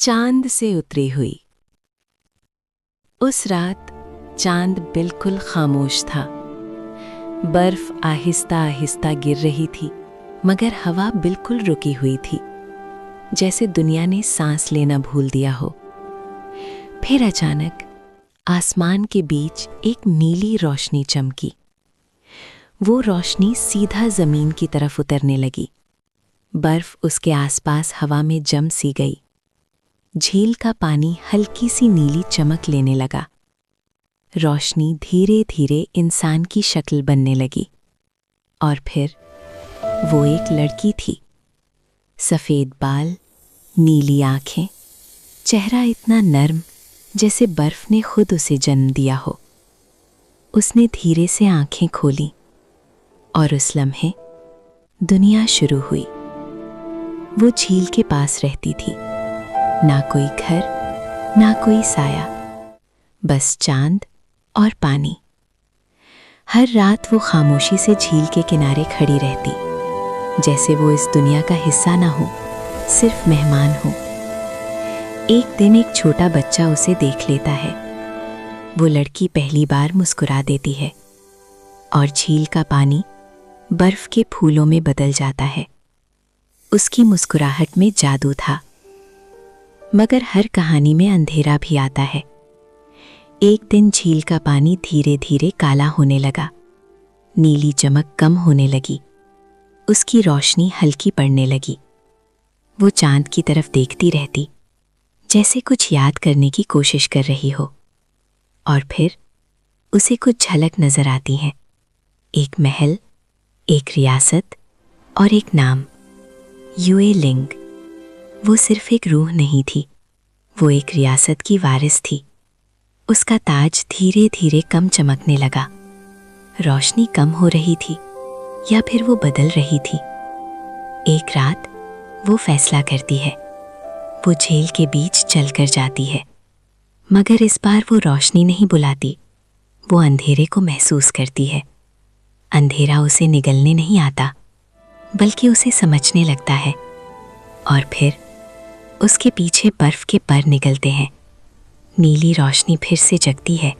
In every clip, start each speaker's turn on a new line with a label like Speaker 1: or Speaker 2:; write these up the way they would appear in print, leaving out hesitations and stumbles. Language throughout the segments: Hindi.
Speaker 1: चांद से उतरी हुई। उस रात चांद बिल्कुल खामोश था। बर्फ आहिस्ता आहिस्ता गिर रही थी, मगर हवा बिल्कुल रुकी हुई थी, जैसे दुनिया ने सांस लेना भूल दिया हो। फिर अचानक आसमान के बीच एक नीली रोशनी चमकी। वो रोशनी सीधा जमीन की तरफ उतरने लगी। बर्फ उसके आसपास हवा में जम सी गई। झील का पानी हल्की सी नीली चमक लेने लगा। रोशनी धीरे धीरे इंसान की शक्ल बनने लगी। और फिर वो एक लड़की थी। सफ़ेद बाल, नीली आंखें, चेहरा इतना नर्म जैसे बर्फ ने खुद उसे जन्म दिया हो। उसने धीरे से आंखें खोली और उस लम्हे दुनिया शुरू हुई। वो झील के पास रहती थी। ना कोई घर, ना कोई साया, बस चांद और पानी। हर रात वो खामोशी से झील के किनारे खड़ी रहती, जैसे वो इस दुनिया का हिस्सा ना हो, सिर्फ मेहमान हो। एक दिन एक छोटा बच्चा उसे देख लेता है। वो लड़की पहली बार मुस्कुरा देती है और झील का पानी बर्फ के फूलों में बदल जाता है। उसकी मुस्कुराहट में जादू था। मगर हर कहानी में अंधेरा भी आता है। एक दिन झील का पानी धीरे धीरे काला होने लगा। नीली चमक कम होने लगी। उसकी रोशनी हल्की पड़ने लगी। वो चांद की तरफ देखती रहती, जैसे कुछ याद करने की कोशिश कर रही हो। और फिर उसे कुछ झलक नजर आती है। एक महल, एक रियासत और एक नाम, युए लिंग। वो सिर्फ एक रूह नहीं थी, वो एक रियासत की वारिस थी। उसका ताज धीरे धीरे कम चमकने लगा। रोशनी कम हो रही थी, या फिर वो बदल रही थी। एक रात वो फैसला करती है। वो झील के बीच चलकर जाती है, मगर इस बार वो रोशनी नहीं बुलाती, वो अंधेरे को महसूस करती है। अंधेरा उसे निगलने नहीं आता, बल्कि उसे समझने लगता है। और फिर उसके पीछे बर्फ के पर निकलते हैं। नीली रोशनी फिर से जगती है,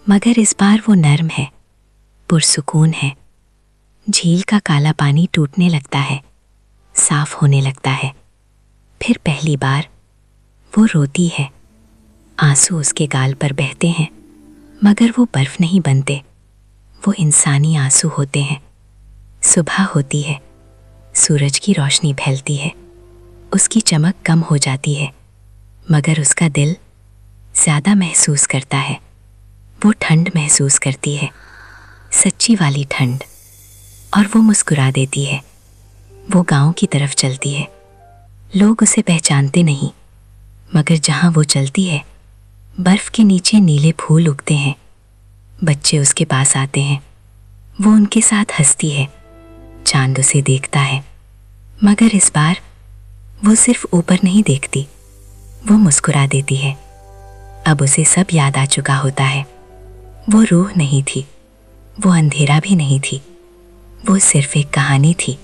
Speaker 1: मगर इस बार वो नर्म है, पुरसुकून है। झील का काला पानी टूटने लगता है, साफ होने लगता है। फिर पहली बार वो रोती है। आंसू उसके गाल पर बहते हैं, मगर वो बर्फ नहीं बनते, वो इंसानी आंसू होते हैं। सुबह होती है, सूरज की रोशनी फैलती है। उसकी चमक कम हो जाती है, मगर उसका दिल ज़्यादा महसूस करता है। वो ठंड महसूस करती है, सच्ची वाली ठंड। और वो मुस्कुरा देती है। वो गांव की तरफ चलती है। लोग उसे पहचानते नहीं, मगर जहां वो चलती है, बर्फ के नीचे नीले फूल उगते हैं। बच्चे उसके पास आते हैं। वो उनके साथ हंसती है। चांद उसे देखता है, मगर इस बार वो सिर्फ ऊपर नहीं देखती, वो मुस्कुरा देती है। अब उसे सब याद आ चुका होता है। वो रूह नहीं थी, वो अंधेरा भी नहीं थी, वो सिर्फ एक कहानी थी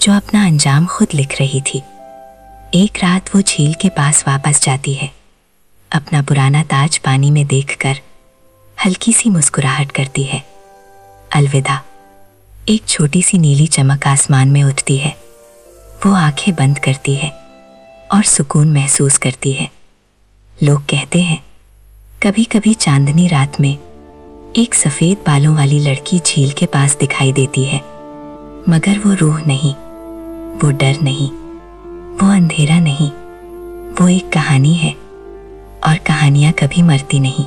Speaker 1: जो अपना अंजाम खुद लिख रही थी। एक रात वो झील के पास वापस जाती है। अपना पुराना ताज पानी में देखकर हल्की सी मुस्कुराहट करती है। अलविदा। एक छोटी सी नीली चमक आसमान में उठती है। वो आंखें बंद करती है और सुकून महसूस करती है। लोग कहते हैं, कभी कभी चांदनी रात में एक सफ़ेद बालों वाली लड़की झील के पास दिखाई देती है, मगर वो रूह नहीं, वो डर नहीं, वो अंधेरा नहीं, वो एक कहानी है। और कहानियाँ कभी मरती नहीं।